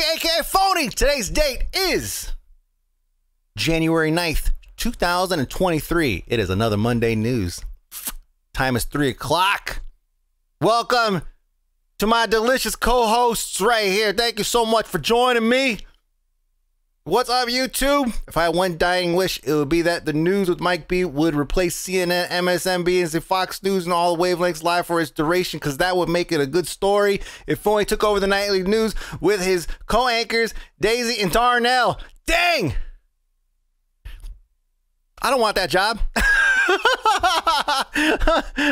aka Phony. Today's date is January 9th, 2023. It is another Monday news. Time is 3 o'clock. Welcome to my delicious co-hosts right here. Thank you so much for joining me. What's up, YouTube? If I had one dying wish, it would be that the news with Mike B would replace CNN, MSNBC, and Fox News and all the wavelengths live for its duration, because that would make it a good story. If Phony took over the nightly news with his co-anchors, Daisy and Darnell. Dang! I don't want that job.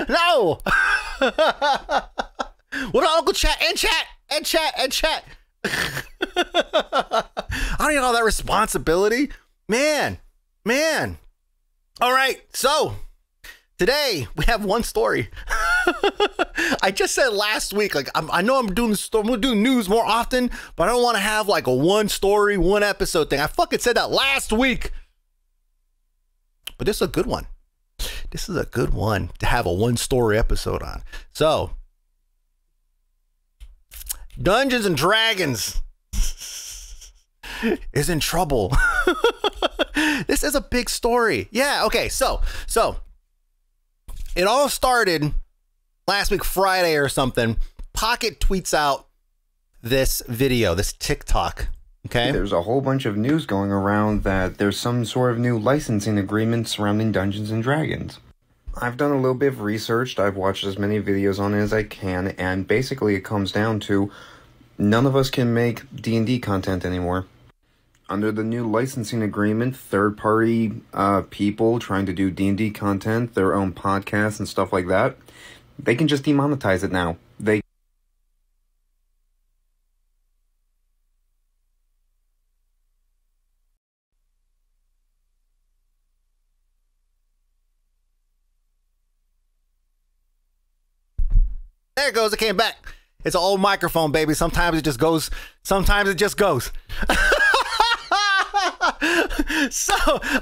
No! What about Uncle Chat and Chat and Chat and Chat? I don't need all that responsibility. Man. All right, so today we have one story. I just said last week, like, I know I'm doing news more often, but I don't want to have like a one story, one episode thing. I fucking said that last week. But this is a good one. This is a good one to have a one story episode on. So, Dungeons and Dragons is in trouble. This is a big story. Yeah, okay, so it all started last week, Friday or something. Pocket tweets out this video, this TikTok. Okay. There's a whole bunch of news going around that there's some sort of new licensing agreement surrounding Dungeons and Dragons. I've done a little bit of research, I've watched as many videos on it as I can, and basically it comes down to none of us can make D&D content anymore. Under the new licensing agreement, third-party people trying to do D&D content, their own podcasts and stuff like that, they can just demonetize it now. There it goes. It came back. It's an old microphone, baby. Sometimes it just goes. Sometimes it just goes. Sometimes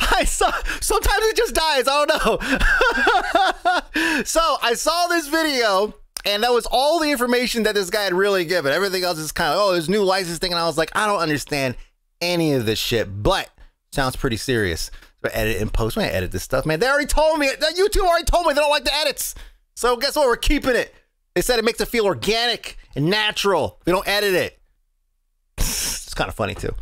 it just dies. I don't know. So I saw this video, and that was all the information that this guy had really given. Everything else is kind of, oh, there's new license thing. And I was like, I don't understand any of this shit, but sounds pretty serious. So edit and post. When I edit this stuff, man, they already told me. YouTube already told me they don't like the edits. So guess what? We're keeping it. They said it makes it feel organic and natural. We don't edit it. It's kind of funny too.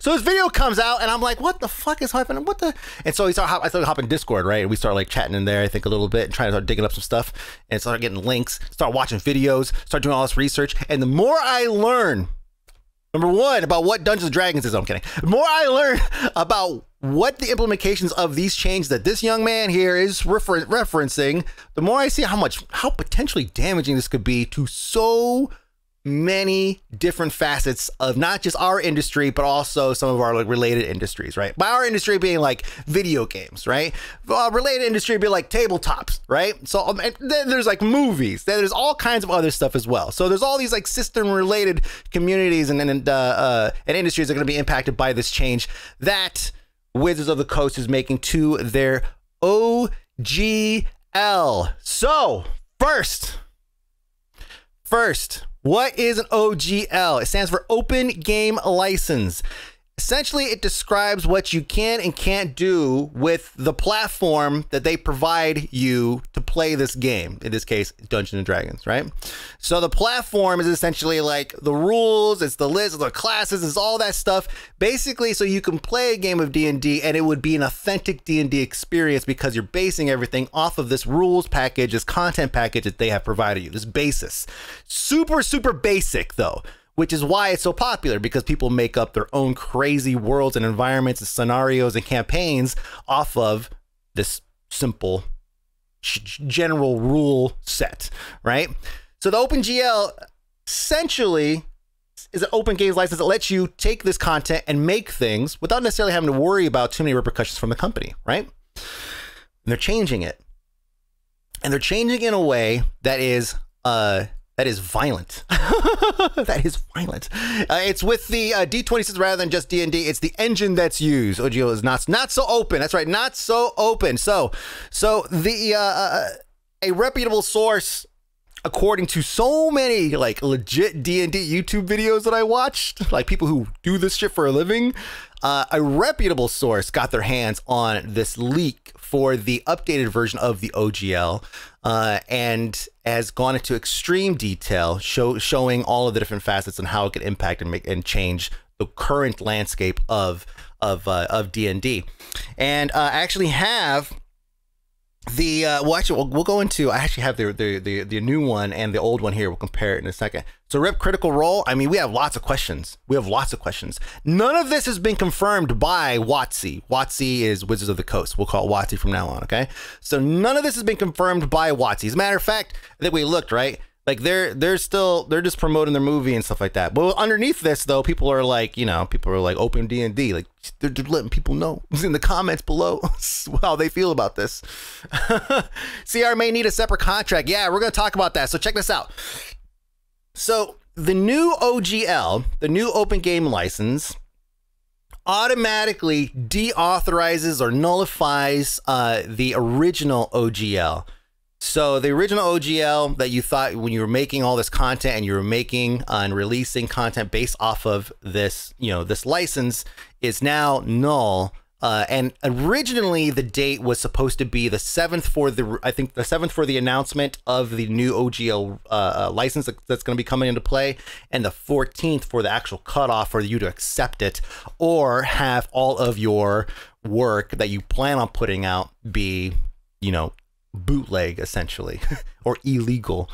So this video comes out and I'm like, what the fuck is happening? What the? And so I started hopping Discord, right? And we started like chatting in there, I think a little bit, and trying to start digging up some stuff and start getting links, start watching videos, start doing all this research. And the more I learn, number one, about what Dungeons and Dragons is, I'm kidding. The more I learn about what the implications of these changes that this young man here is referencing, the more I see how potentially damaging this could be to so many different facets of not just our industry, but also some of our like related industries, right? By our industry being like video games, right? Related industry being like tabletops, right? So then there's like movies, then there's all kinds of other stuff as well. So there's all these like system related communities and industries that are going to be impacted by this change that Wizards of the Coast is making to their OGL. So first, what is an OGL? It stands for Open Game License. Essentially, it describes what you can and can't do with the platform that they provide you to play this game. In this case, Dungeons and Dragons, right? So the platform is essentially like the rules, it's the list, the classes, it's all that stuff. Basically, so you can play a game of D&D and it would be an authentic D&D experience because you're basing everything off of this rules package, this content package that they have provided you, this basis. Super, super basic though. Which is why it's so popular, because people make up their own crazy worlds and environments and scenarios and campaigns off of this simple general rule set, right? So the OpenGL essentially is an open games license that lets you take this content and make things without necessarily having to worry about too many repercussions from the company, right? And they're changing it. And they're changing in a way that is violent. That is violent. It's with the D26 rather than just D&D. It's the engine that's used. OGL is not so open. That's right, not so open. So the a reputable source according to so many like legit D&D YouTube videos that I watched, like people who do this shit for a living, a reputable source got their hands on this leak for the updated version of the OGL, and has gone into extreme detail, showing all of the different facets and how it could impact and make and change the current landscape of D&D. And I actually have the we'll go into. I actually have the new one and the old one here. We'll compare it in a second. So Rep Critical Role. I mean, we have lots of questions. None of this has been confirmed by WOTC. WOTC is Wizards of the Coast. We'll call it WOTC from now on. Okay. So none of this has been confirmed by WOTC. As a matter of fact, I think we looked right. Like they're just promoting their movie and stuff like that. But underneath this though, people are like open D&D, like they're just letting people know in the comments below how they feel about this. CR may need a separate contract. Yeah, we're gonna talk about that. So check this out. So the new OGL, the new open game license, automatically de-authorizes or nullifies the original OGL. So the original OGL that you thought when you were making all this content and you were making and releasing content based off of this, this license is now null. And originally the date was supposed to be the 7th for the 7th for the announcement of the new OGL license that's going to be coming into play, and the 14th for the actual cutoff for you to accept it or have all of your work that you plan on putting out be, bootleg essentially or illegal.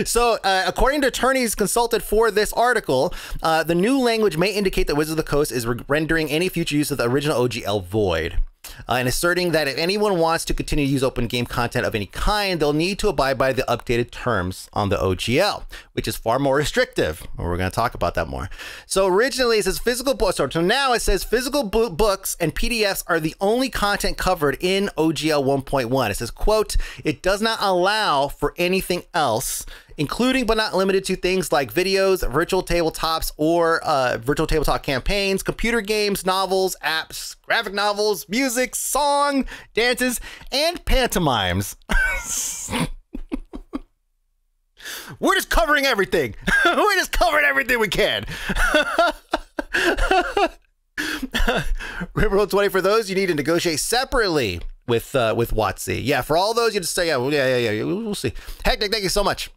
So according to attorneys consulted for this article, the new language may indicate that Wizards of the Coast is rendering any future use of the original OGL void, and asserting that if anyone wants to continue to use open game content of any kind, they'll need to abide by the updated terms on the OGL, which is far more restrictive. We're going to talk about that more. So originally it says physical books, so now it says physical books and PDFs are the only content covered in OGL 1.1. It says, quote, it does not allow for anything else, including but not limited to things like videos, virtual tabletops, or virtual tabletop campaigns, computer games, novels, apps, graphic novels, music, song, dances, and pantomimes. We're just covering everything. We're just covering everything we can. Riverroll 20, for those you need to negotiate separately with WOTC. Yeah, for all those you just say, yeah, we'll see. Hectic, thank you so much.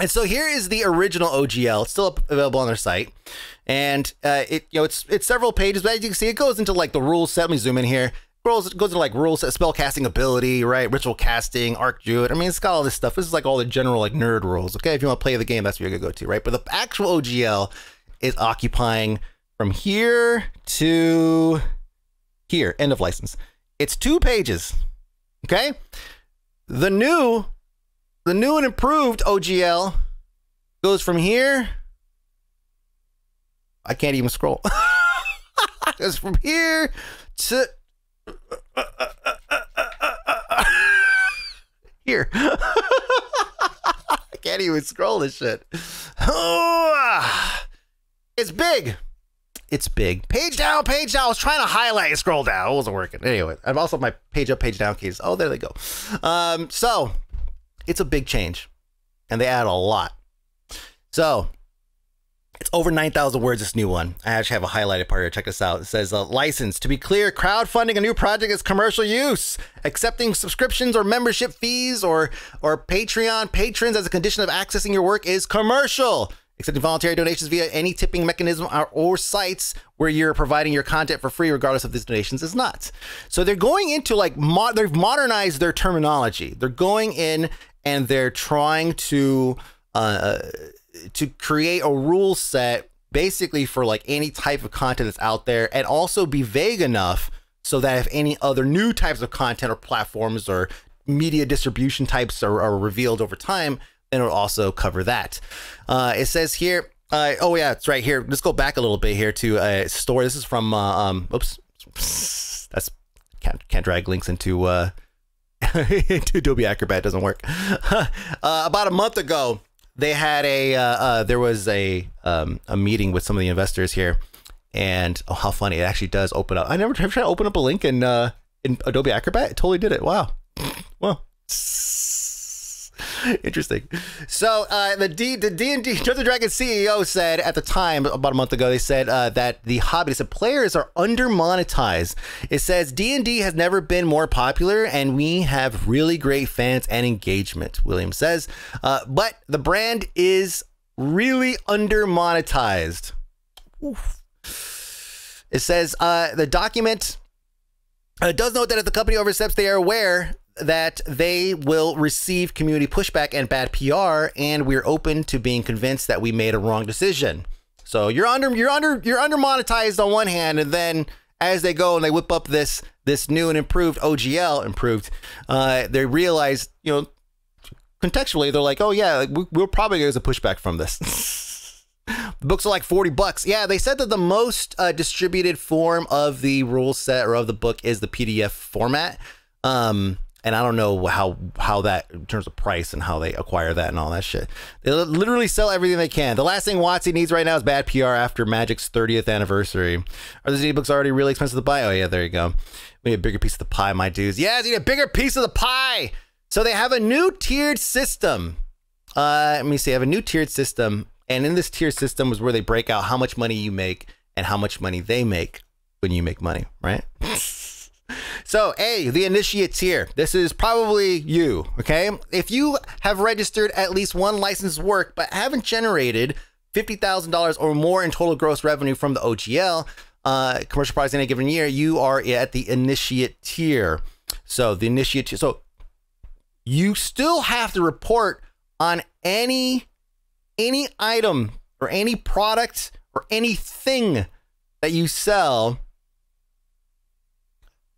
And so here is the original OGL. It's still available on their site, and it's several pages. But as you can see, it goes into like the rules set. Let me zoom in here. It goes into like rules set, spell casting ability, right? Ritual casting, arc druid. I mean, it's got all this stuff. This is like all the general like nerd rules. Okay, if you want to play the game, that's where you're gonna go to, right? But the actual OGL is occupying from here to here. End of license. It's 2 pages. Okay, the new and improved OGL goes from here. I can't even scroll. It's from here to here. I can't even scroll this shit. It's big. It's big. Page down, page down. I was trying to highlight and scroll down. It wasn't working. Anyway, I've also my page up, page down keys. Oh, there they go. So it's a big change, and they add a lot. So it's over 9,000 words, this new one. I actually have a highlighted part here. Check this out. It says, license. To be clear, crowdfunding a new project is commercial use. Accepting subscriptions or membership fees or Patreon patrons as a condition of accessing your work is commercial. Accepting voluntary donations via any tipping mechanism or sites where you're providing your content for free, regardless of these donations, is not. So they're going into like, they've modernized their terminology. They're going in and they're trying to create a rule set basically for like any type of content that's out there, and also be vague enough so that if any other new types of content or platforms or media distribution types are revealed over time, then it'll also cover that. It says here, oh yeah, it's right here. Let's go back a little bit here to a story. This is from, oops, that's can't drag links into into Adobe Acrobat. Doesn't work. About a month ago, they had there was a meeting with some of the investors here, and oh, how funny! It actually does open up. I never tried to open up a link in Adobe Acrobat. It totally did it. Wow. Well. Interesting. So the D&D Dungeons & Dragons CEO said at the time, about a month ago, they said that the hobby, said players are under-monetized. It says D&D has never been more popular and we have really great fans and engagement, Williams says. But the brand is really under-monetized. Oof. It says the document does note that if the company oversteps, they are aware that they will receive community pushback and bad PR, and we're open to being convinced that we made a wrong decision. So you're under monetized on one hand, and then as they go and they whip up this new and improved OGL, they realize, you know, contextually they're like, oh yeah, we'll probably get a pushback from this. The books are like $40. Yeah, they said that the most distributed form of the rule set or of the book is the PDF format. And I don't know how that, in terms of price and how they acquire that and all that shit. They literally sell everything they can. The last thing WOTC needs right now is bad PR after Magic's 30th anniversary. Are these ebooks already really expensive to buy? Oh yeah, there you go. We need a bigger piece of the pie, my dudes. Yes, you need a bigger piece of the pie. So they have a new tiered system. Let me see. They have a new tiered system. And in this tier system is where they break out how much money you make and how much money they make when you make money, right? So, A, the initiate tier. This is probably you, okay? If you have registered at least one licensed work but haven't generated $50,000 or more in total gross revenue from the OGL, commercial products in a given year, you are at the initiate tier. So, the initiate tier. So, you still have to report on any item or any product or anything that you sell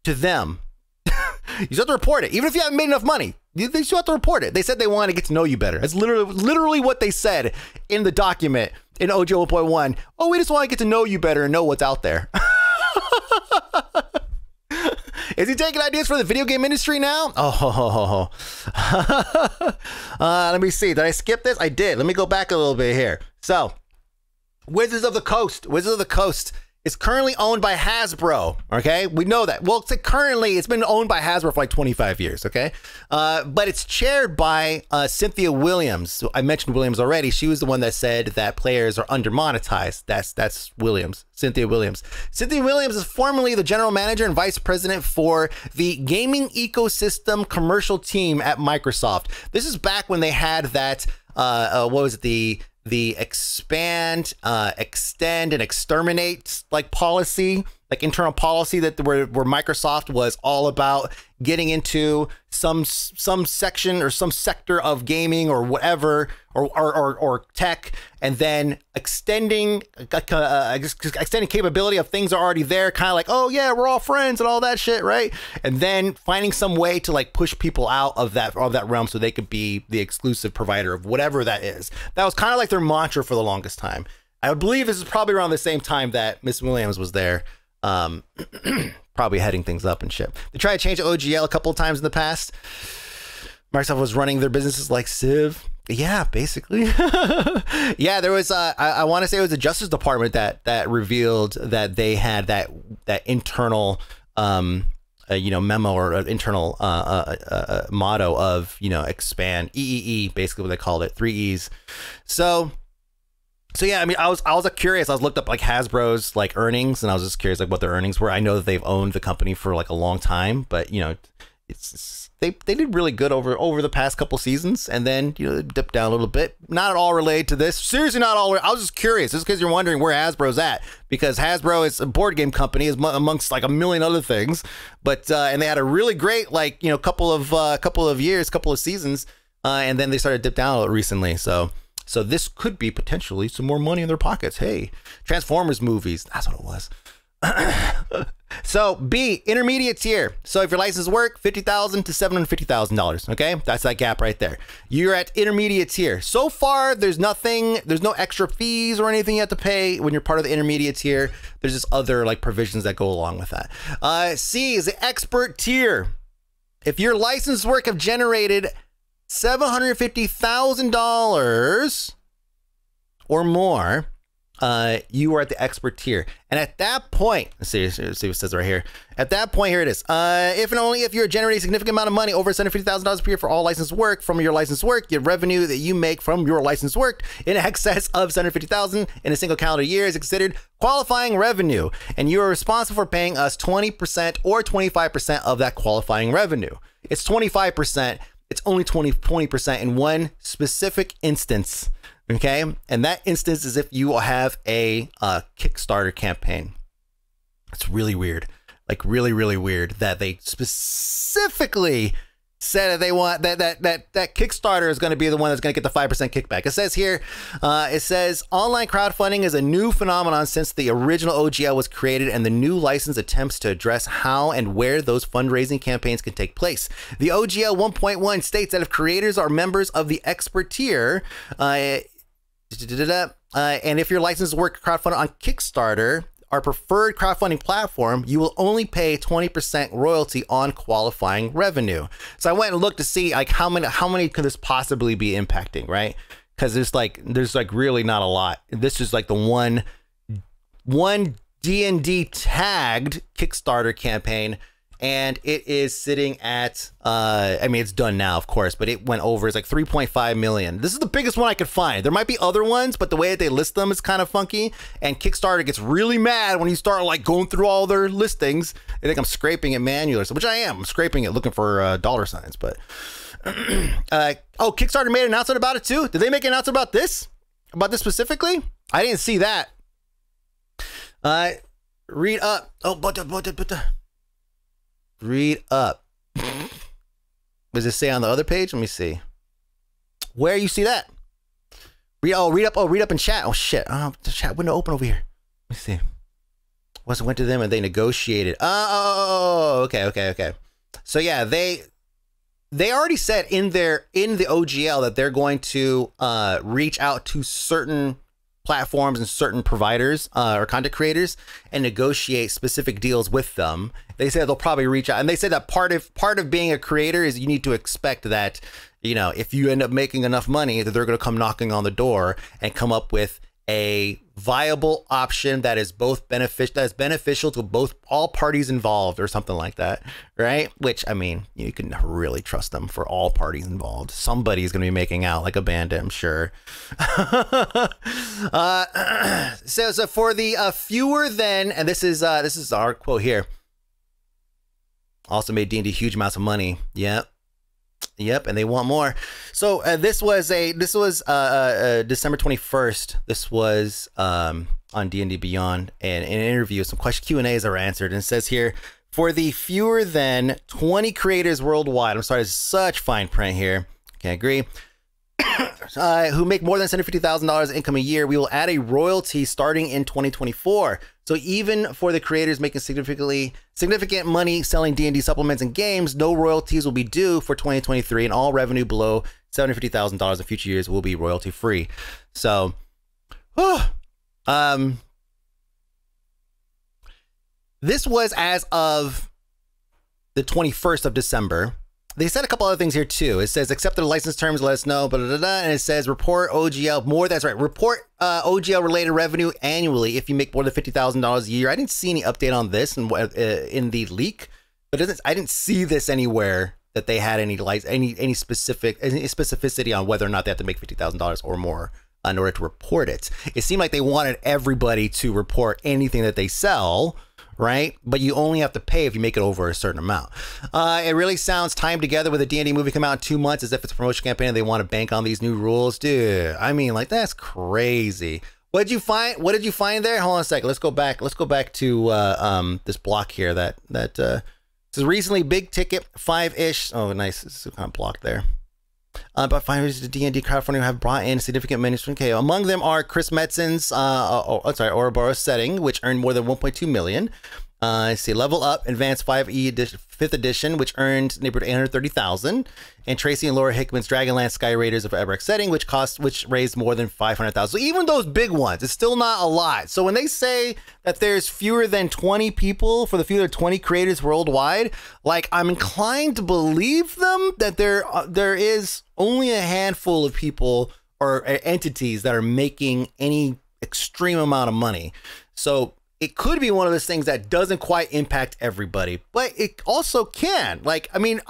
to them. You still have to report it. Even if you haven't made enough money, they still have to report it. They said they want to get to know you better. That's literally what they said in the document in OGL 1.1. Oh, we just want to get to know you better and know what's out there. Is he taking ideas for the video game industry now? Oh, let me see. Did I skip this? I did. Let me go back a little bit here. So, Wizards of the Coast is currently owned by Hasbro, okay? We know that. Well, currently, it's been owned by Hasbro for like 25 years, okay? But it's chaired by Cynthia Williams. So I mentioned Williams already. She was the one that said that players are under-monetized. That's Williams, Cynthia Williams. Cynthia Williams is formerly the general manager and vice president for the gaming ecosystem commercial team at Microsoft. This is back when they had that, what was it, the expand, extend, and exterminate like policy, like internal policy that where Microsoft was all about getting into some section or some sector of gaming or whatever or tech, and then extending capability of things that are already there, kind of like, oh yeah, we're all friends and all that shit, right? And then finding some way to like push people out of that realm so they could be the exclusive provider of whatever that is. That was kind of like their mantra for the longest time. I believe this is probably around the same time that Miss Williams was there. Probably heading things up and shit. They tried to change OGL a couple of times in the past. Microsoft was running their businesses like Civ. Yeah, basically. Yeah, there was I want to say it was the Justice Department that revealed that they had that internal memo or internal motto of, expand, EEE, basically what they called it, 3 E's. So yeah, I mean, I was curious. I was looked up like Hasbro's like earnings, and I was just curious like what their earnings were. I know that they've owned the company for like a long time, but they did really good over the past couple seasons, and then dipped down a little bit. Not at all related to this. Seriously, not all. I was just curious, just because you're wondering where Hasbro's at, because Hasbro is a board game company, is amongst like a million other things. But and they had a really great couple of seasons, and then they started to dip down a little recently. So this could be potentially some more money in their pockets. Hey, Transformers movies. That's what it was. So B, intermediate tier. So if your license work, $50,000 to $750,000. Okay, that's that gap right there. You're at intermediate tier. So far, there's no extra fees or anything you have to pay when you're part of the intermediate tier. There's just other like provisions that go along with that. C is the expert tier. If your licensed work have generated $750,000 or more you are at the expert tier. And at that point, let's see what it says right here. At that point, here it is. If and only if you're generating a significant amount of money, over $750,000 per year for all licensed work from your licensed work, your revenue that you make from your licensed work in excess of $750,000 in a single calendar year is considered qualifying revenue. And you are responsible for paying us 20% or 25% of that qualifying revenue. It's 25%. It's only 20% in one specific instance. Okay, and that instance is if you have a Kickstarter campaign. It's really weird, like really weird that they specifically said that they want that Kickstarter is going to be the one that's going to get the 5% kickback. It says here, it says online crowdfunding is a new phenomenon since the original OGL was created, and the new license attempts to address how and where those fundraising campaigns can take place. The OGL 1.1 states that if creators are members of the expert tier, and if your licensed work crowdfunded on Kickstarter, our preferred crowdfunding platform, you will only pay 20% royalty on qualifying revenue. So I went and looked to see like how many could this possibly be impacting, right? Because there's like really not a lot. This is like the one D&D tagged Kickstarter campaign, and it is sitting at, I mean, it's done now, of course, but it went over, it's like 3.5 million. This is the biggest one I could find. There might be other ones, but the way that they list them is kind of funky. And Kickstarter gets really mad when you start like going through all their listings. I think I'm scraping it manually, which I am. I'm scraping it looking for dollar signs, but. Oh, Kickstarter made an announcement about it too? Did they make an announcement about this? About this specifically? I didn't see that. Read up. Oh, read up. Does it say on the other page? Let me see. Where you see that? Read up. Oh, read up in chat. Oh shit. The chat window open over here. Let me see. Went to them and they negotiated. Oh, okay. So yeah, they already said in the OGL that they're going to reach out to certain platforms and certain providers or content creators and negotiate specific deals with them. They said they'll probably reach out, and they said that part of being a creator is you need to expect that, you know, if you end up making enough money, that they're going to come knocking on the door and come up with a viable option that is beneficial to all parties involved, or something like that, right? Which, I mean, you can never really trust them for all parties involved. Somebody's going to be making out like a bandit, I'm sure. So for the fewer than, and this is our quote here. Also made D&D huge amounts of money. Yep, and they want more. So this was December 21st. This was on D&D Beyond, and in an interview, some Q&As are answered, and it says here, for the fewer than 20 creators worldwide, I'm sorry, there's such fine print here, can't agree, who make more than $750,000 income a year, we will add a royalty starting in 2024. So even for the creators making significant money selling D&D supplements and games, no royalties will be due for 2023, and all revenue below $750,000 in future years will be royalty free. So, this was as of the 21st of December. They said a couple other things here too. It says accept the license terms, let us know, and it says report OGL more. That's right, report OGL related revenue annually if you make more than $50,000 a year. I didn't see any update on this in the leak, but I didn't see this anywhere that they had any specificity on whether or not they have to make $50,000 or more in order to report it. It seemed like they wanted everybody to report anything that they sell, right? But you only have to pay if you make it over a certain amount. It really sounds timed together with a D&D movie come out in 2 months as if it's a promotion campaign and they want to bank on these new rules. Dude, I mean, like, that's crazy. What did you find there? Hold on a second. Let's go back to this block here that says recently big ticket 5-ish. Oh, nice. It's kind of blocked there. But finally, the D&D crowdfunding have brought in significant ministry. Okay, among them are Chris Metzen's Ouroboros setting, which earned more than 1.2 million. I see Level Up Advanced 5th edition, which earned neighborhood 830,000, and Tracy and Laura Hickman's Dragonlance Sky Raiders of Ebrex setting, which raised more than 500,000. So even those big ones, it's still not a lot. So when they say that there's fewer than 20 people for the fewer than 20 creators worldwide, like, I'm inclined to believe them that there is only a handful of people or entities that are making any extreme amount of money. So it could be one of those things that doesn't quite impact everybody, but it also can. Like, I mean,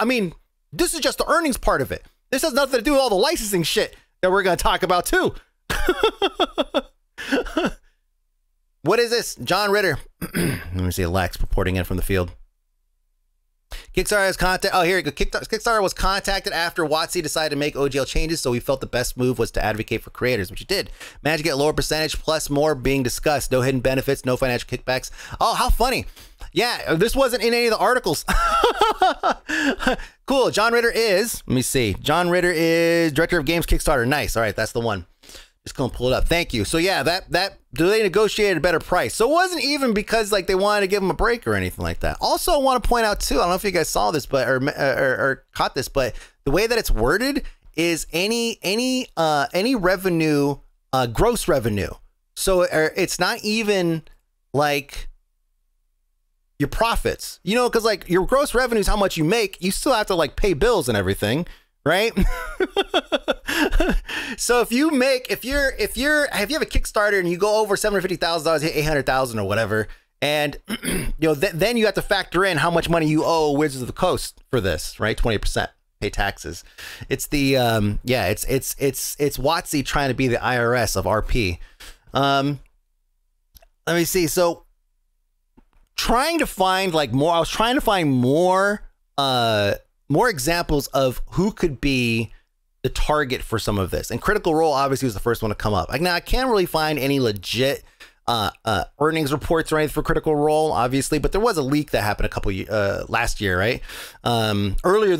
this is just the earnings part of it. This has nothing to do with all the licensing shit that we're going to talk about too. What is this? John Ritter. Let me see. Lex reporting in from the field. Kickstarter has contact. Oh, here we go. Kickstarter was contacted after WOTC decided to make OGL changes, so we felt the best move was to advocate for creators, which you did. Managed to get a lower percentage plus more being discussed. No hidden benefits, no financial kickbacks. Oh, how funny. Yeah, this wasn't in any of the articles. Cool. John Ritter is, let me see. John Ritter is director of games Kickstarter. Nice. All right, that's the one. Just gonna pull it up. Thank you. So yeah, they negotiated a better price. So it wasn't even because like they wanted to give them a break or anything like that. Also, I want to point out too. I don't know if you guys saw this, but or caught this, but the way that it's worded is any revenue, gross revenue. So it's not even like your profits. You know, because like your gross revenue is how much you make. You still have to like pay bills and everything. Right? So if you have a Kickstarter and you go over $750,000, hit 800,000 or whatever, and you know, then you have to factor in how much money you owe Wizards of the Coast for this, right? 20% pay taxes. It's the it's WOTC trying to be the IRS of RP. Let me see. So trying to find like more, I was trying to find more examples of who could be the target for some of this. And Critical Role obviously was the first one to come up. Like, now I can't really find any legit earnings reports or anything for Critical Role, obviously, but there was a leak that happened last year, right? Earlier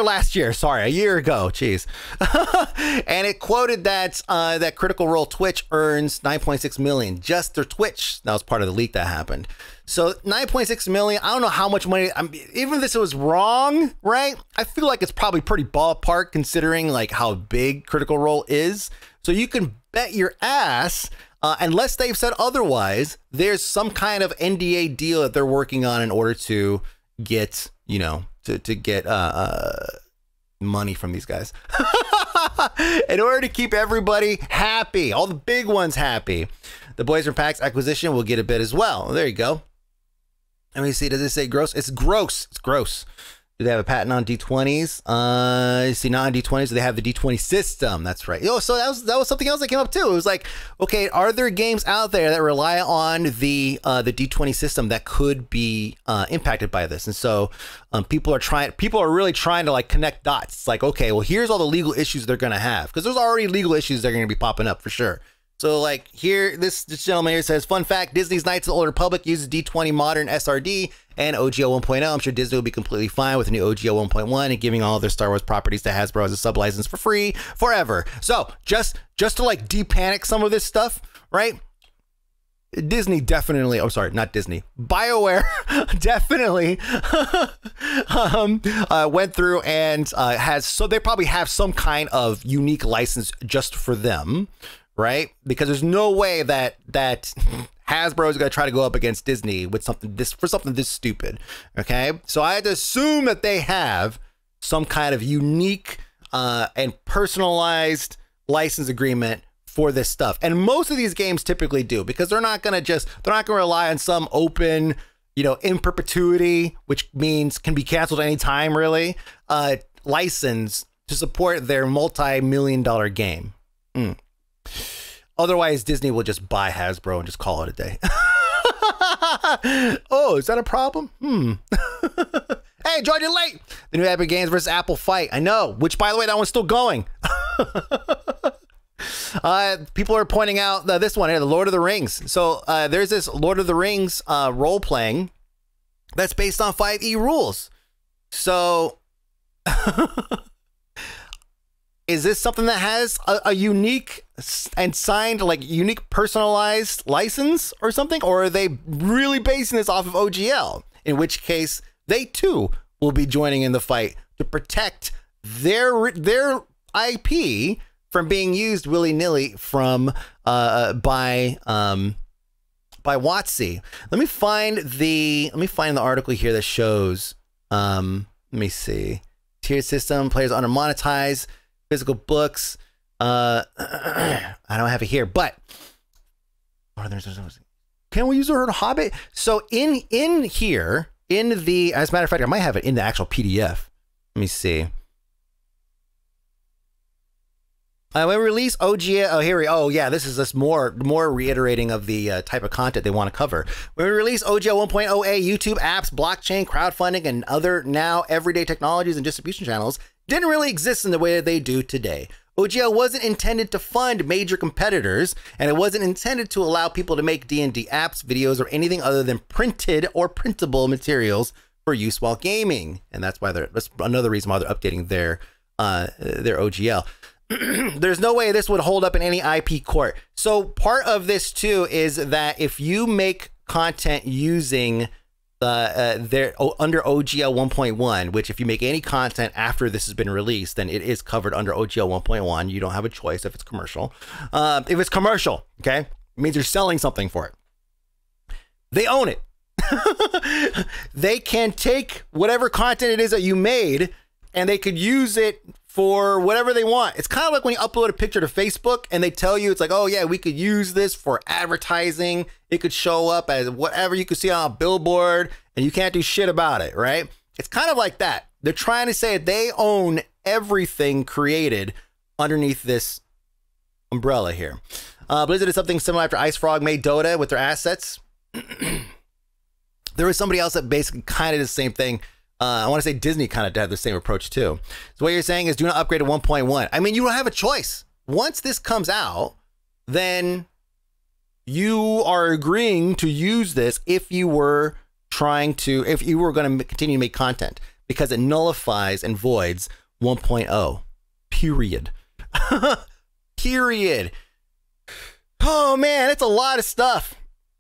last year, sorry, a year ago, jeez. And it quoted that that Critical Role Twitch earns 9.6 million, just their Twitch. That was part of the leak that happened. So 9.6 million, I don't know how much money, even if this was wrong, right? I feel like it's probably pretty ballpark considering like how big Critical Role is. So you can bet your ass, unless they've said otherwise, there's some kind of NDA deal that they're working on in order to get, you know, to get money from these guys. In order to keep everybody happy, all the big ones happy. The Boys from PAX acquisition will get a bit as well. There you go. Let me see. Does it say gross? It's gross. It's gross. Do they have a patent on D20s? You see, not on D20s. They have the D20 system. That's right. Oh, so that was something else that came up too. It was like, okay, are there games out there that rely on the D20 system that could be impacted by this? And so people are really trying to like connect dots. It's like, okay, well, here's all the legal issues they're gonna have, because there's already legal issues that are gonna be popping up for sure. So like here, this gentleman here says, fun fact, Disney's Knights of the Old Republic uses D20 modern SRD and OGL 1.0. I'm sure Disney will be completely fine with the new OGL 1.1 and giving all their Star Wars properties to Hasbro as a sub-license for free forever. So just to like de-panic some of this stuff, right? Disney definitely, oh sorry, not Disney, BioWare definitely went through and so they probably have some kind of unique license just for them, right? Because there's no way that Hasbro is going to try to go up against Disney with something this stupid. Okay, so I had to assume that they have some kind of unique and personalized license agreement for this stuff, and most of these games typically do, because they're not going to rely on some open, you know, in perpetuity, which means can be canceled anytime, really, license to support their multi-million-dollar game. Otherwise, Disney will just buy Hasbro and just call it a day. Oh, is that a problem? Hey, joined you late. The new Epic Games versus Apple fight. I know, which, by the way, that one's still going. People are pointing out this one here, the Lord of the Rings. So there's this Lord of the Rings role-playing that's based on 5e rules. So... is this something that has a unique and signed, like unique personalized license or something? Or are they really basing this off of OGL? In which case, they too will be joining in the fight to protect their IP from being used willy-nilly by WOTC. Let me find the article here that shows. Let me see. Tier system, players undermonetized. Physical books. I don't have it here, but Can we use the word Hobbit? So in here, in the, as a matter of fact, I might have it in the actual PDF. Let me see. When we release OGL, oh, here we, oh yeah, this is just more reiterating of the type of content they want to cover. When we release OGL 1.0a, YouTube apps, blockchain, crowdfunding, and other now everyday technologies and distribution channels didn't really exist in the way that they do today. OGL wasn't intended to fund major competitors, and it wasn't intended to allow people to make D&D apps, videos, or anything other than printed or printable materials for use while gaming. And that's why that's another reason why they're updating their OGL. There's no way this would hold up in any IP court. So part of this too is that if you make content using under OGL 1.1, which if you make any content after this has been released, then it is covered under OGL 1.1. You don't have a choice if it's commercial. If it's commercial, okay, it means you're selling something for it. They own it. They can take whatever content it is that you made and they could use it for whatever they want. It's kind of like when you upload a picture to Facebook and they tell you, it's like, oh yeah, we could use this for advertising. It could show up as whatever you could see on a billboard and you can't do shit about it, right? It's kind of like that. They're trying to say they own everything created underneath this umbrella here. Blizzard did something similar after Ice Frog made Dota with their assets. There was somebody else that basically kind of did the same thing. I want to say Disney kind of had the same approach too. So what you're saying is do not upgrade to 1.1. I mean, you don't have a choice. Once this comes out, then you are agreeing to use this if you were going to continue to make content, because it nullifies and voids 1.0. Period. Period. Oh man, it's a lot of stuff.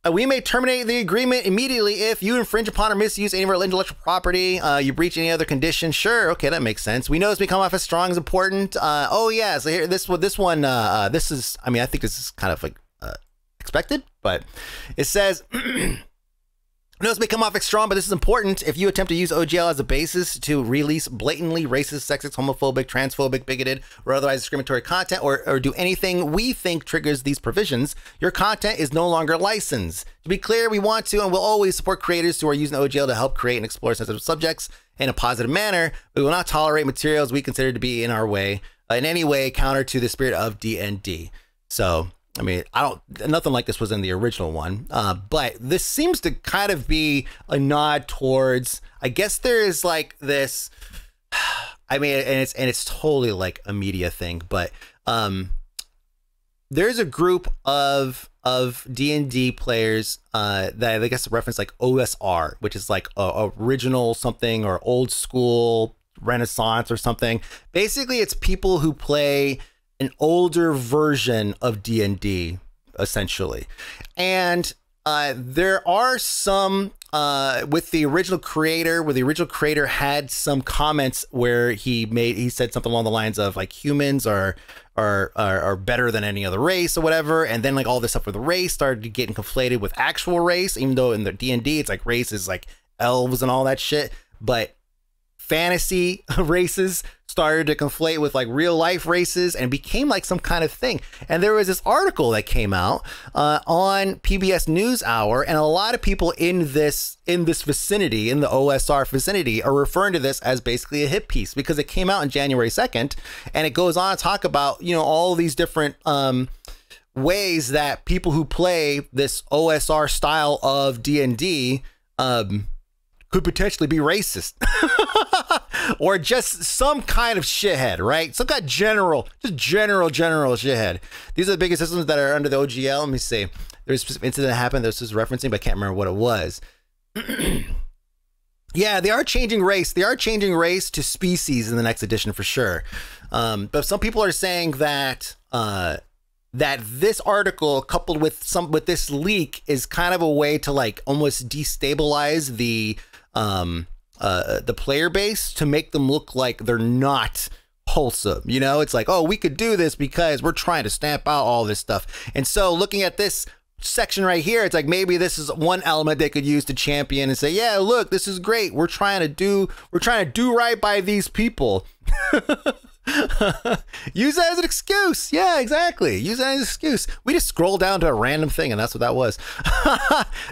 We may terminate the agreement immediately if you infringe upon or misuse any of our intellectual property, you breach any other condition. Sure, okay, that makes sense. We know this may come off as strong as important. Oh yeah, so here, this one, this is, I mean, I think this is kind of like expected, but it says, no, this may come off as strong, but this is important. If you attempt to use OGL as a basis to release blatantly racist, sexist, homophobic, transphobic, bigoted, or otherwise discriminatory content, or do anything we think triggers these provisions, your content is no longer licensed. To be clear, we want to and will always support creators who are using OGL to help create and explore sensitive subjects in a positive manner. We will not tolerate materials we consider to be in any way counter to the spirit of D&D. So, I mean, nothing like this was in the original one, but this seems to kind of be a nod towards, I guess there is like this, I mean, and it's totally like a media thing, but there's a group of D&D players that I guess reference like OSR, which is like original something or old school Renaissance or something. Basically, it's people who play an older version of D&D, essentially. And there are some with the original creator, where the original creator had some comments where he said something along the lines of like humans are better than any other race or whatever, and then like all this stuff with the race started getting conflated with actual race, even though in the D&D it's like race is like elves and all that shit, but fantasy races started to conflate with like real life races and became like some kind of thing. And there was this article that came out on PBS NewsHour, and a lot of people in this vicinity, in the OSR vicinity, are referring to this as basically a hit piece because it came out on January 2nd, and it goes on to talk about, you know, all these different ways that people who play this OSR style of D&D could potentially be racist or just some kind of shithead, right? Some kind of general shithead. These are the biggest systems that are under the OGL. Let me see. There's a specific incident that happened that this is referencing, but I can't remember what it was. Yeah, they are changing race. They are changing race to species in the next edition for sure. But some people are saying that that this article coupled with this leak is kind of a way to like almost destabilize the player base, to make them look like they're not wholesome. You know, it's like, oh, we could do this because we're trying to stamp out all this stuff. And so looking at this section right here, it's like maybe this is one element they could use to champion and say, yeah, look, this is great. We're trying to do right by these people. Use that as an excuse. Yeah, exactly. Use that as an excuse. We just scroll down to a random thing, and that's what that was.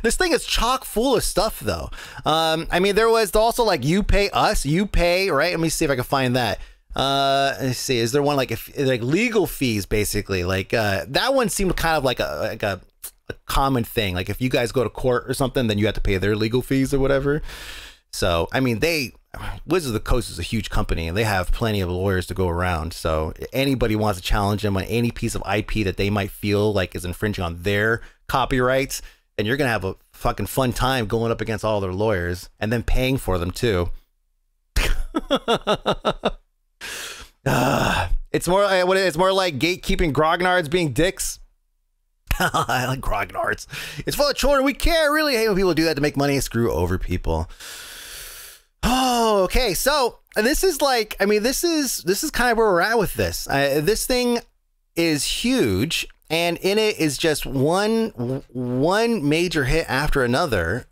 This thing is chock full of stuff, though. I mean, there was also like you pay us, you pay, right? Let me see if I can find that. Let's see. Is there one like legal fees, basically? Like that one seemed kind of like a common thing. Like if you guys go to court or something, then you have to pay their legal fees or whatever. So I mean, Wizards of the Coast is a huge company and they have plenty of lawyers to go around. So anybody wants to challenge them on any piece of IP that they might feel like is infringing on their copyrights, and you're going to have a fucking fun time going up against all their lawyers and then paying for them too. It's more like gatekeeping grognards being dicks. I like grognards. It's full of children. We care. I really hate when people do that to make money and screw over people. Oh, okay. So this is like, I mean, this is kind of where we're at with this. This thing is huge, and in it is just one major hit after another.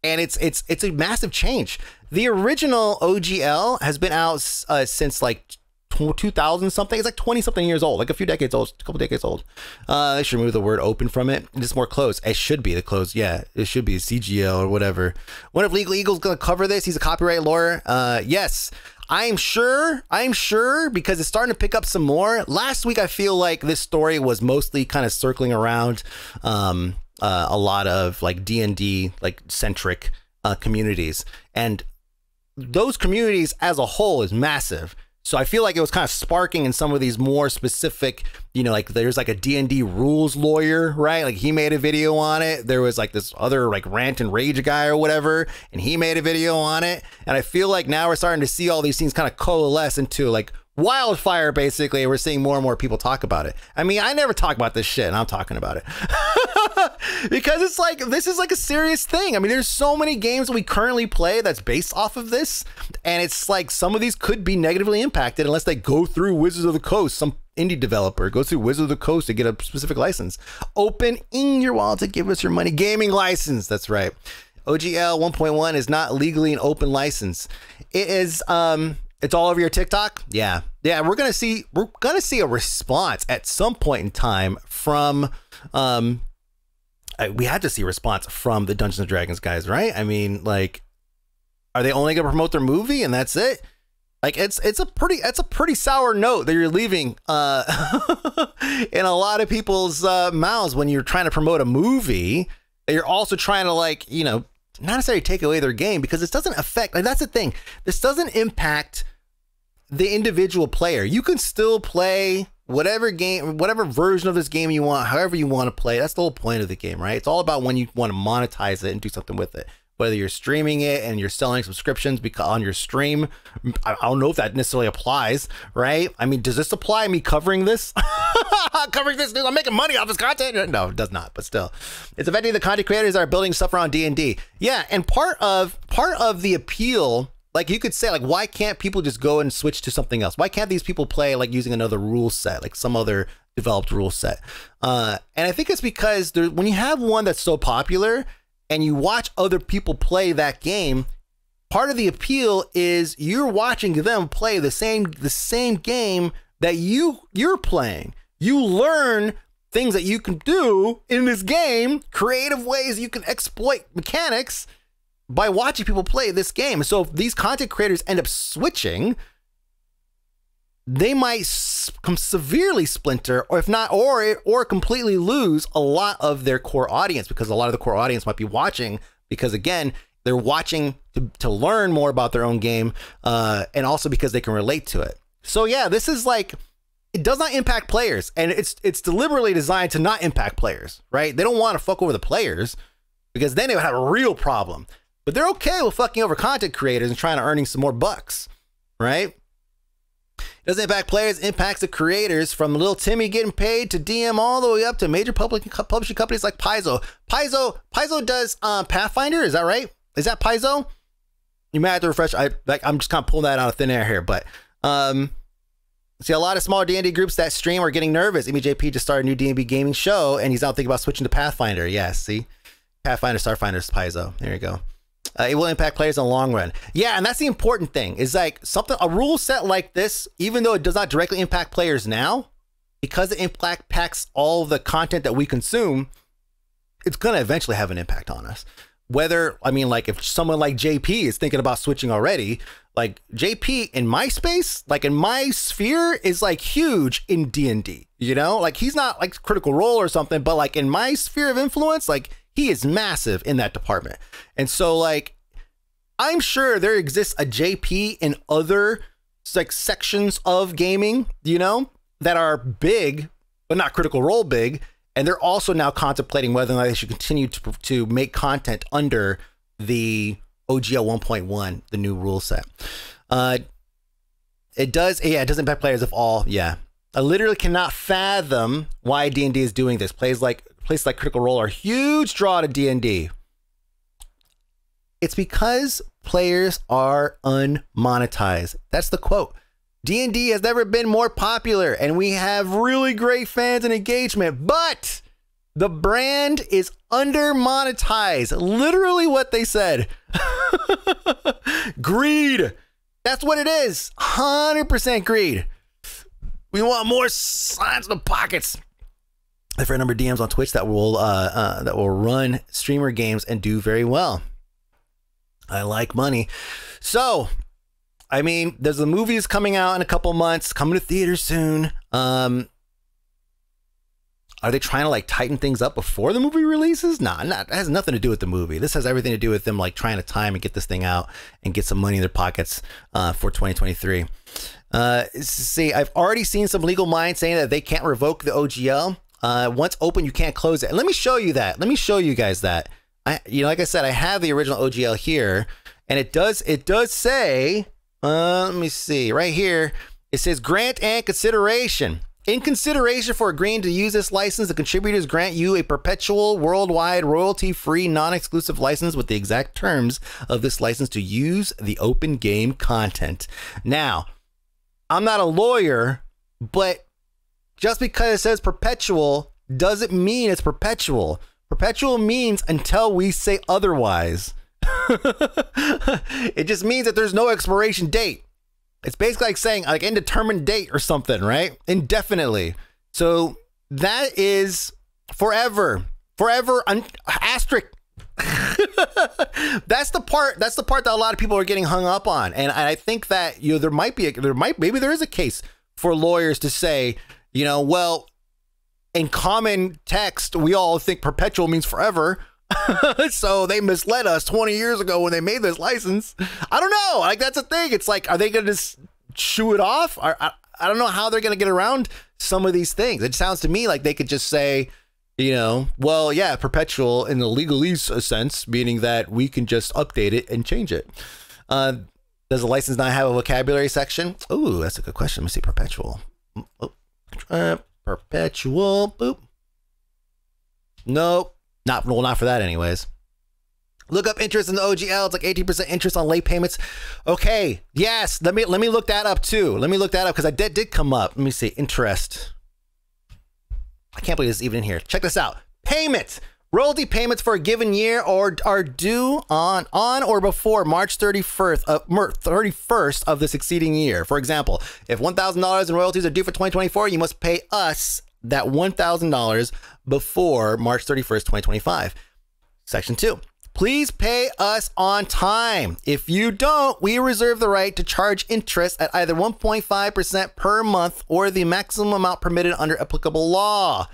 And it's a massive change. The original OGL has been out since like 2000 something. It's like 20 something years old, like a couple decades old. They should remove the word open from it. It's more closed. It should be the closed. Yeah, it should be CGL or whatever. What if Legal Eagle's gonna cover this? He's a copyright lawyer. Yes, I'm sure because it's starting to pick up some more. Last week I feel like this story was mostly kind of circling around a lot of like D&D like centric communities, and those communities as a whole is massive. So I feel like it was kind of sparking in some of these more specific, you know, like there's like a D&D rules lawyer, right? Like he made a video on it. There was like this other like rant and rage guy or whatever, and he made a video on it. And I feel like now we're starting to see all these things kind of coalesce into like wildfire, basically. We're seeing more and more people talk about it. I mean, I never talk about this shit, and I'm talking about it. Because it's like, this is like a serious thing. I mean, there's so many games that we currently play that's based off of this, and it's like some of these could be negatively impacted unless they go through Wizards of the Coast. Some indie developer goes through Wizards of the Coast to get a specific license. Open in your wallet to give us your money. Gaming license, that's right. OGL 1.1 is not legally an open license. It is, it's all over your TikTok. Yeah. We're gonna see a response at some point in time from we had to see a response from the Dungeons and Dragons guys, right? I mean, like, are they only gonna promote their movie and that's it? Like, it's a pretty sour note that you're leaving in a lot of people's mouths when you're trying to promote a movie. You're also trying to, like, you know, not necessarily take away their game, because this doesn't affect, like, that's the thing. This doesn't impact the individual player. You can still play whatever game, whatever version of this game you want, however you want to play. That's the whole point of the game, right? It's all about when you want to monetize it and do something with it. Whether you're streaming it and you're selling subscriptions because on your stream, I don't know if that necessarily applies, right? I mean, does this apply? Me covering this? Covering this news? I'm making money off this content? No, it does not, but still. It's affecting the content creators that are building stuff around D&D. Yeah, and part of the appeal, like you could say, like, why can't people just go and switch to something else? Why can't these people play like using another rule set, like some other developed rule set? And I think it's because when you have one that's so popular and you watch other people play that game, part of the appeal is you're watching them play the same game that you're playing. You learn things that you can do in this game, creative ways you can exploit mechanics by watching people play this game. So if these content creators end up switching, they might severely splinter, or if not, or completely lose a lot of their core audience, because a lot of the core audience might be watching because, again, they're watching to learn more about their own game, and also because they can relate to it. So yeah, this is like, it does not impact players, and it's deliberately designed to not impact players, right? They don't want to fuck over the players, because then they would have a real problem. But they're okay with fucking over content creators and trying to earn some more bucks, right? Doesn't impact players, impacts the creators, from little Timmy getting paid to DM all the way up to major publishing companies like Paizo. Paizo does Pathfinder, is that right? Is that Paizo? You might have to refresh. I'm just kind of pulling that out of thin air here, but see, a lot of smaller D&D groups that stream are getting nervous. EMJP just started a new D&D gaming show, and he's now thinking about switching to Pathfinder. Yeah, see? Pathfinder, Starfinder, Paizo. There you go. It will impact players in the long run. Yeah, and that's the important thing, is like a rule set like this, even though it does not directly impact players now, because it impacts all the content that we consume, it's going to eventually have an impact on us. Whether, I mean, like if someone like JP is thinking about switching already, like JP in my space, like in my sphere, is like huge in D&D, you know, like he's not like Critical Role or something, but like in my sphere of influence, like he is massive in that department. And so like, I'm sure there exists a JP in other like sections of gaming, you know, that are big, but not Critical Role big. And they're also now contemplating whether or not they should continue to make content under the OGL 1.1, the new rule set. It does impact players of all. Yeah, I literally cannot fathom why D&D is doing this. Places like Critical Role are a huge draw to D&D. It's because players are unmonetized. That's the quote. D&D has never been more popular, and we have really great fans and engagement, but the brand is under-monetized. Literally what they said. Greed. That's what it is. 100% greed. We want more signs in the pockets. There are a number of DMs on Twitch that will run streamer games and do very well. I like money. So, I mean, there's the movies coming out in a couple months, coming to theaters soon. Are they trying to like tighten things up before the movie releases? Nah, it has nothing to do with the movie. This has everything to do with them like trying to time and get this thing out and get some money in their pockets for 2023. See, I've already seen some legal minds saying that they can't revoke the OGL. Once open, you can't close it. And let me show you that. Let me show you guys that. Like I said, I have the original OGL here, and it does say. Let me see right here. It says grant and consideration. In consideration for agreeing to use this license, the contributors grant you a perpetual, worldwide, royalty-free, non-exclusive license with the exact terms of this license to use the open game content. Now, I'm not a lawyer, but just because it says perpetual doesn't mean it's perpetual. Perpetual means until we say otherwise. It just means that there's no expiration date. It's basically like saying like indeterminate date or something, right? Indefinitely. So that is forever, asterisk. That's the part that a lot of people are getting hung up on. And I think that, you know, maybe there is a case for lawyers to say, you know, well, in common text, we all think perpetual means forever. So they misled us 20 years ago when they made this license. I don't know. Like, that's a thing. It's like, are they going to just shoo it off? I don't know how they're going to get around some of these things. It sounds to me like they could just say, you know, well, yeah, perpetual in the legalese sense, meaning that we can just update it and change it. Does the license not have a vocabulary section? Oh, that's a good question. Let me see. Perpetual. Perpetual. Boop. Nope. Not for that anyways. Look up interest in the OGL. It's like 18% interest on late payments. Okay. Yes. Let me look that up too. Let me look that up because that did come up. Let me see. Interest. I can't believe this is even in here. Check this out. Payments. Royalty payments for a given year are due on or before March 31st of the succeeding year. For example, if $1,000 in royalties are due for 2024, you must pay us that $1,000 before March 31st, 2025. Section 2. Please pay us on time. If you don't, we reserve the right to charge interest at either 1.5% per month or the maximum amount permitted under applicable law.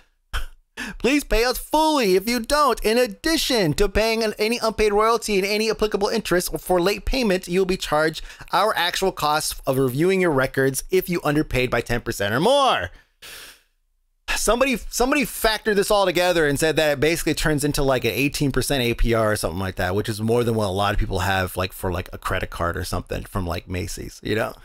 Please pay us fully if you don't. In addition to paying any unpaid royalty and any applicable interest for late payment, you'll be charged our actual costs of reviewing your records if you underpaid by 10% or more. Somebody factored this all together and said that it basically turns into like an 18% APR or something like that, which is more than what a lot of people have like for like a credit card or something from like Macy's, you know?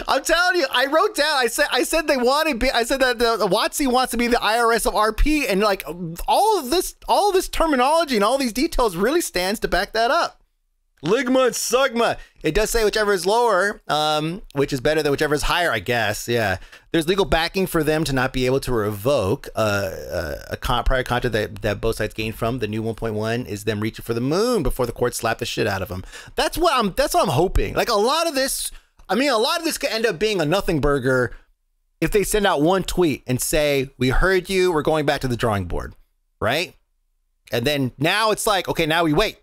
I'm telling you, I wrote down, I said they wanted, I said that the WOTC wants to be the IRS of RP, and like all of this terminology and all these details really stands to back that up. Ligma and Sugma. It does say whichever is lower, which is better than whichever is higher, I guess. Yeah. There's legal backing for them to not be able to revoke a prior contract that both sides gained from. The new 1.1 is them reaching for the moon before the courts slap the shit out of them. That's what I'm hoping. Like a lot of this could end up being a nothing burger if they send out one tweet and say, we heard you, we're going back to the drawing board, right? And then now it's like, okay, now we wait.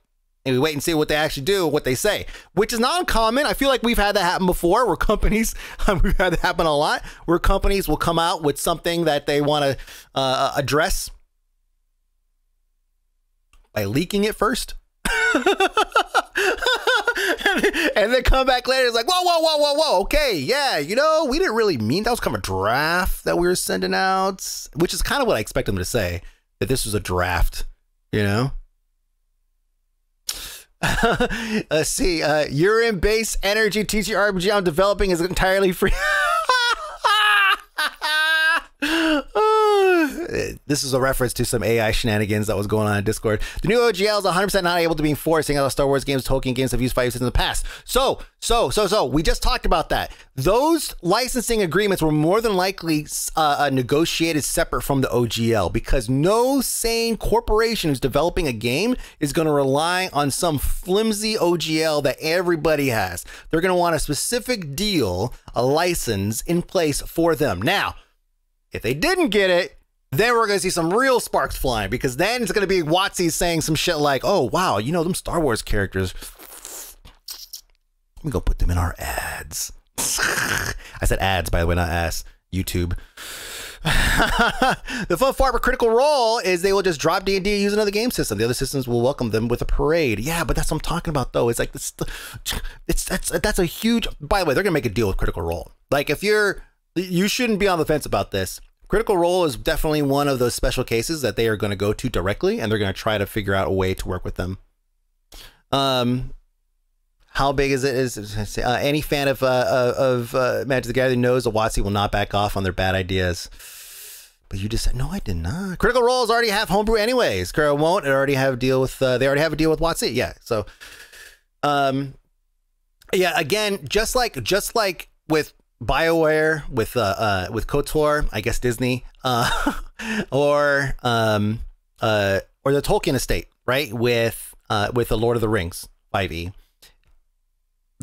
And we wait and see what they actually do, what they say, which is not uncommon. I feel like we've had that happen before where companies, we've had that happen a lot, where companies will come out with something that they want to address by leaking it first. and then come back later. It's like, whoa. Okay, yeah, we didn't really mean that was kind of a draft that we were sending out, which is kind of what I expect them to say, that this was a draft, Let's see. Urine-based energy TTRPG I'm developing is entirely free. This is a reference to some AI shenanigans that was going on in Discord. The new OGL is 100% not able to be enforced, seeing how Star Wars games, Tolkien games have used fight systems in the past. So, we just talked about that. Those licensing agreements were more than likely negotiated separate from the OGL, because no sane corporation who's developing a game is going to rely on some flimsy OGL that everybody has. They're going to want a specific deal, a license in place for them. Now, if they didn't get it, then we're going to see some real sparks flying, because then it's going to be WOTC saying some shit like, oh, wow, them Star Wars characters, we go put them in our ads. I said ads, by the way, not ass. YouTube. The fun part with Critical Role is they will just drop D&D and use another game system. The other systems will welcome them with a parade. Yeah, but that's what I'm talking about, though. It's like that's a huge. By the way, they're gonna make a deal with Critical Role. Like, if you shouldn't be on the fence about this. Critical Role is definitely one of those special cases that they are going to go to directly, and they're going to try to figure out a way to work with them. How big is it? Any fan of Magic the Gathering knows the WOTC will not back off on their bad ideas. But you just said, no, I did not. Critical Roles already have homebrew anyways. Critical won't. They already have a deal with WOTC. Yeah. So, yeah. Again, just like with BioWare, with KOTOR, I guess Disney, or the Tolkien estate, right? With the Lord of the Rings 5e.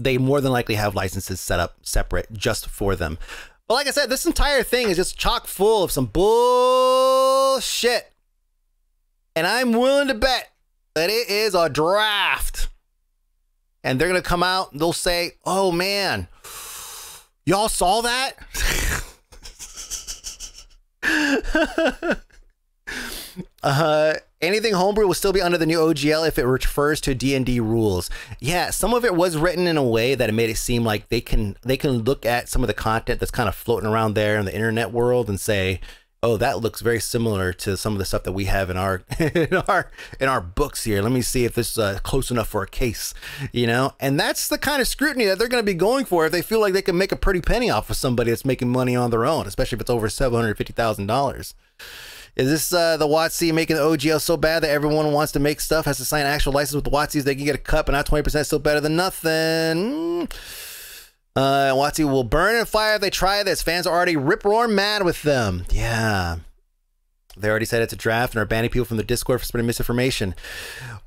They more than likely have licenses set up separate just for them. But like I said, this entire thing is just chock full of some bullshit. And I'm willing to bet that it is a draft. And they're going to come out and they'll say, oh man, y'all saw that? Anything homebrew will still be under the new OGL if it refers to D&D rules. Yeah, some of it was written in a way that it made it seem like they can look at some of the content that's kind of floating around there in the internet world and say, oh, that looks very similar to some of the stuff that we have in our in our books here. Let me see if this is close enough for a case, And that's the kind of scrutiny that they're going to be going for if they feel like they can make a pretty penny off of somebody that's making money on their own, especially if it's over $750,000. Is this the WOTC making the OGL so bad that everyone wants to make stuff, has to sign an actual license with the WOTC so they can get a cut, but not 20% still better than nothing? WOTC will burn and fire if they try this. Fans are already rip-roaring mad with them. Yeah. They already said it's a draft and are banning people from the Discord for spreading misinformation.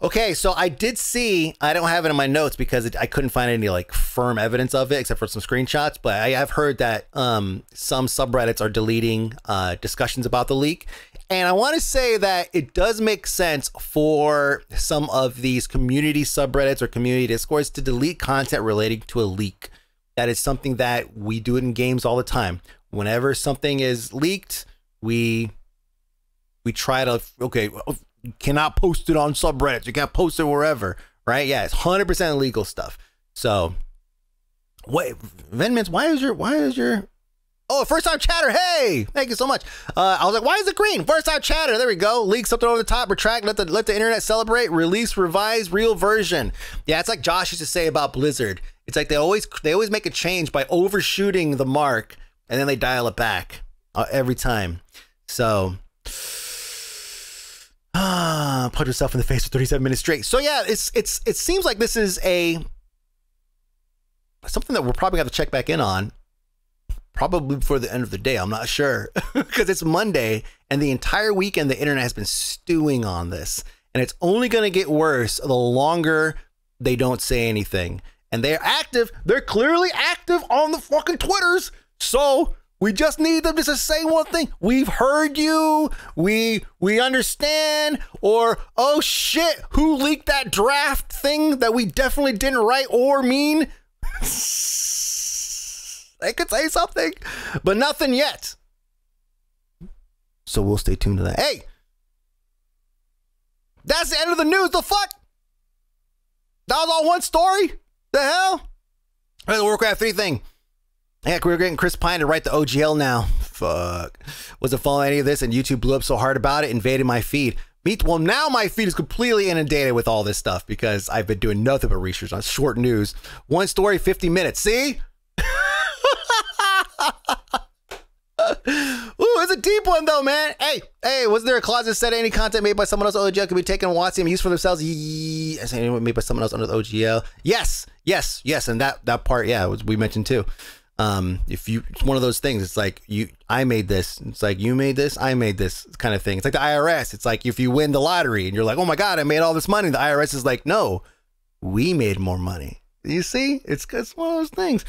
Okay, so I did see, I don't have it in my notes because I couldn't find any like firm evidence of it except for some screenshots, but I have heard that some subreddits are deleting discussions about the leak. And I want to say that it does make sense for some of these community subreddits or community discords to delete content relating to a leak. That is something that we do it in games all the time. Whenever something is leaked, we try to, okay, you cannot post it on subreddits. You can't post it wherever, right? Yeah, it's 100% illegal stuff. So, wait, Venmans, why is your, oh, first time chatter, hey, thank you so much. I was like, why is it green? First time chatter, there we go. Leak something over the top, retract, let the internet celebrate, release, revise, real version. Yeah, it's like Josh used to say about Blizzard. It's like they always make a change by overshooting the mark, and then they dial it back every time. So, Punch yourself in the face for 37 minutes straight. So yeah, it seems like this is something that we're probably going to check back in on probably before the end of the day. I'm not sure because it's Monday and the entire weekend the internet has been stewing on this, and it's only going to get worse the longer they don't say anything. And they're active. They're clearly active on the fucking Twitters. So we just need them just to say one thing. We've heard you. We understand. Or, oh shit, who leaked that draft thing that we definitely didn't write or mean? They could say something, but nothing yet. So we'll stay tuned to that. Hey, that's the end of the news. The fuck? That was all one story? The hell? The Warcraft 3 thing. Heck, we're getting Chris Pine to write the OGL now. Fuck. Wasn't following any of this, and YouTube blew up so hard about it, invaded my feed. Well, now my feed is completely inundated with all this stuff because I've been doing nothing but research on short news. One story, 50 minutes. See? Ooh, it's a deep one though, man. Hey, was there a clause that said any content made by someone else OGL could be taken and watched and used for themselves? Yes. Anyone made by someone else under the OGL? Yes. And that part, yeah, we mentioned too. If you, it's one of those things. It's like I made this. It's like you made this. I made this kind of thing. It's like the IRS. It's like if you win the lottery and you're like, oh my God, I made all this money. The IRS is like, no, we made more money. You see, it's one of those things.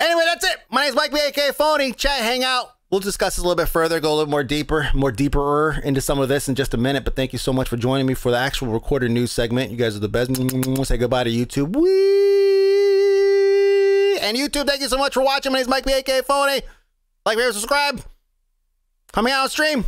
Anyway, that's it. My name's Mike B, aka Phony. Chat, hang out. We'll discuss this a little bit further, go a little more deeper into some of this in just a minute. But thank you so much for joining me for the actual recorded news segment. You guys are the best. Say goodbye to YouTube. Whee! And YouTube, thank you so much for watching. My name's Mike B, aka Phony. Like, rate, subscribe. Coming out on stream.